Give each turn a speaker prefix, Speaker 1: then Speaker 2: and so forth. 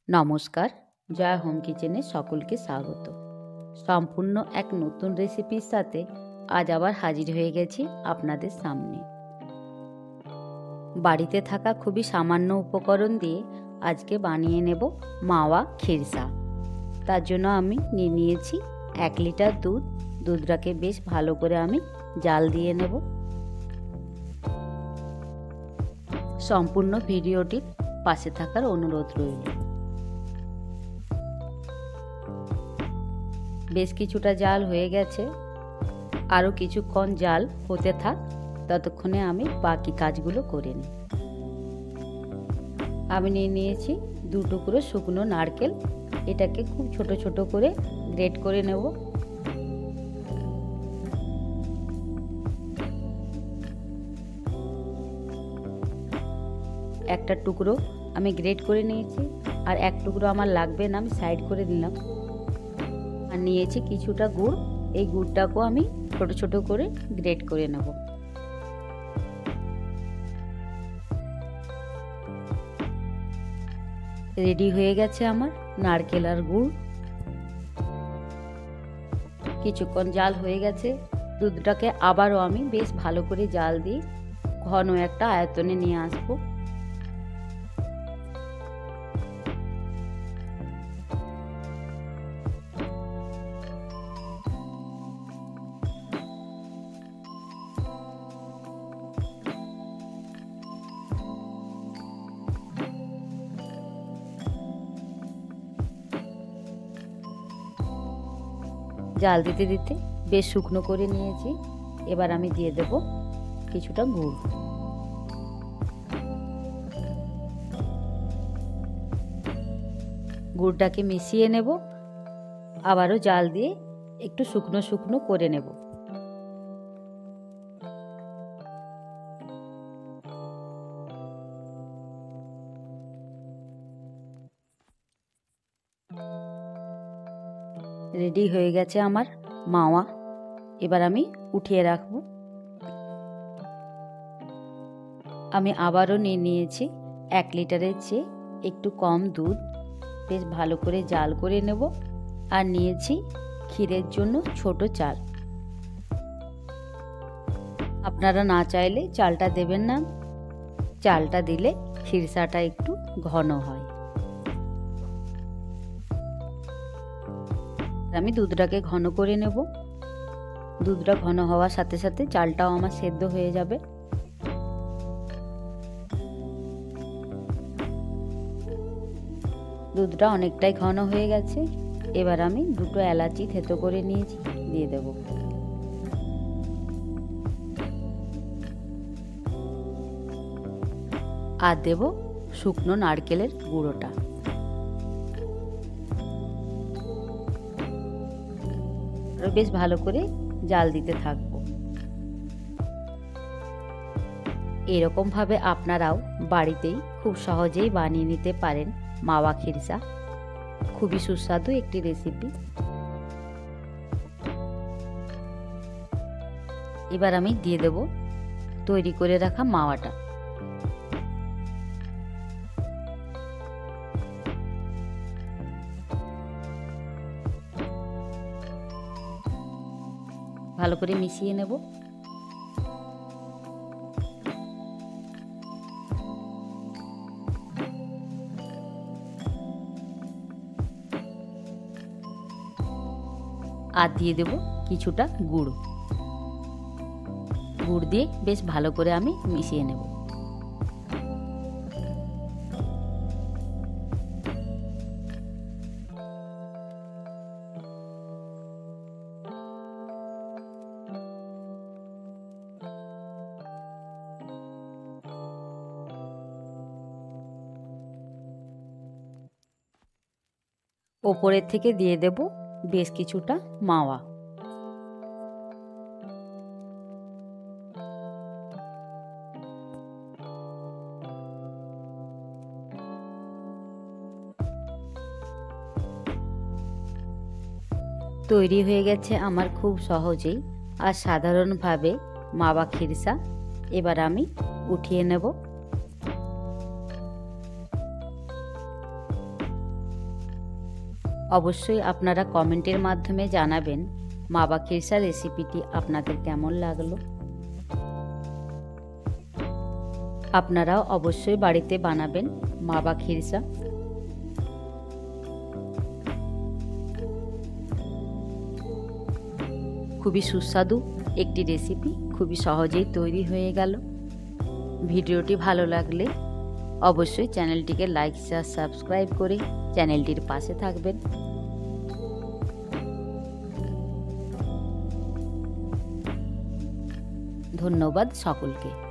Speaker 1: নমস্কার, জয় হোম কিচেনে সকলকে স্বাগত। সম্পূর্ণ এক নতুন রেসিপির সাথে আজ আবার হাজির হয়ে গেছি আপনাদের সামনে। বাড়িতে থাকা খুবই সামান্য উপকরণ দিয়ে আজকে বানিয়ে নেব মাওয়া খিরসা। তার জন্য আমি নিয়েছি 1 লিটার দুধ। দুধটাকে বেশ ভালো করে আমি জাল দিয়ে নেব। সম্পূর্ণ ভিডিওটির পাশে থাকার অনুরোধ রইল। বেশ কিছুটা জাল হয়ে গেছে, আরও কিছুক্ষণ জাল হতে থাক, ততক্ষণে আমি বাকি কাজগুলো করে নিই। আমি নিয়েছি 2 টুকরো শুকনো নারকেল। এটাকে খুব ছোট ছোট করে গ্রেট করে নেব। একটা টুকরো আমি গ্রেট করে নিয়েছি, আর 1 টুকরো আমার লাগবে না, আমি সাইড করে দিলাম। আর নিয়েছি কিছুটা গুড়। এই গুড়টাকেও আমি ছোট ছোট করে গ্রেট করে নেব। রেডি হয়ে গেছে আমার নারকেল আর গুড়। কিছুক্ষণ জাল হয়ে গেছে। দুধটাকে আবারও আমি বেশ ভালো করে জাল দিয়ে ঘন একটা আয়তনে নিয়ে আসবো। জাল দিতে দিতে বেশ শুকনো করে নিয়েছি। এবার আমি দিয়ে দেব কিছুটা গুড়। গুড়টাকে মিশিয়ে নেব, আবারও জাল দিয়ে একটু শুকনো শুকনো করে নেব। রেডি হয়ে গেছে আমার মাওয়া। এবার আমি উঠিয়ে রাখবো। আমি আবারও নিয়েছি 1 লিটারের চেয়ে একটু কম দুধ। বেশ ভালো করে জাল করে নেব। আর নিয়েছি ক্ষীরের জন্য ছোট চাল। আপনারা না চাইলে চালটা দেবেন না, চালটা দিলে খিরসাটা একটু ঘন হয়। আমি দুধটাকে ঘন করে নেব। দুধটা ঘন হওয়ার সাথে সাথে চালটাও আমার সেদ্ধ হয়ে যাবে। দুধটা অনেকটাই ঘন হয়ে গেছে। এবার আমি 2টো এলাচি থেতো করে নিয়েছি, দিয়ে দেব। আর দেব শুকনো নারকেলের গুঁড়োটা। বেশ ভালো করে জাল দিতে থাকবো। এরকম ভাবে আপনারাও বাড়িতেই খুব সহজেই বানিয়ে নিতে পারেন মাওয়া খিরসা। খুবই সুস্বাদু একটি রেসিপি। এবার আমি দিয়ে দেব তৈরি করে রাখা মাওয়াটা। ভালো করে মিশিয়ে নেব। আর দিয়ে দেব কিছুটা গুড়। গুড় দিয়ে বেশ ভালো করে আমি মিশিয়ে নেব। ওপরের থেকে দিয়ে দেব বেশ কিছুটা মাওয়া। তৈরি হয়ে গেছে আমার খুব সহজেই আর সাধারণভাবে মাওয়া খিরসা। এবার আমি উঠিয়ে নেব। অবশ্যই আপনারা কমেন্টের মাধ্যমে জানাবেন মাওয়া খিরসা রেসিপিটি আপনাদের কেমন লাগলো। আপনারাও অবশ্যই বাড়িতে বানাবেন মাওয়া খিরসা। খুবই সুস্বাদু একটি রেসিপি, খুবই সহজেই তৈরি হয়ে গেল। ভিডিওটি ভালো লাগলে অবশ্যই চ্যানেলটিকে লাইক শেয়ার সাবস্ক্রাইব করে চ্যানেলটির পাশে থাকবেন। ধন্যবাদ সকলকে।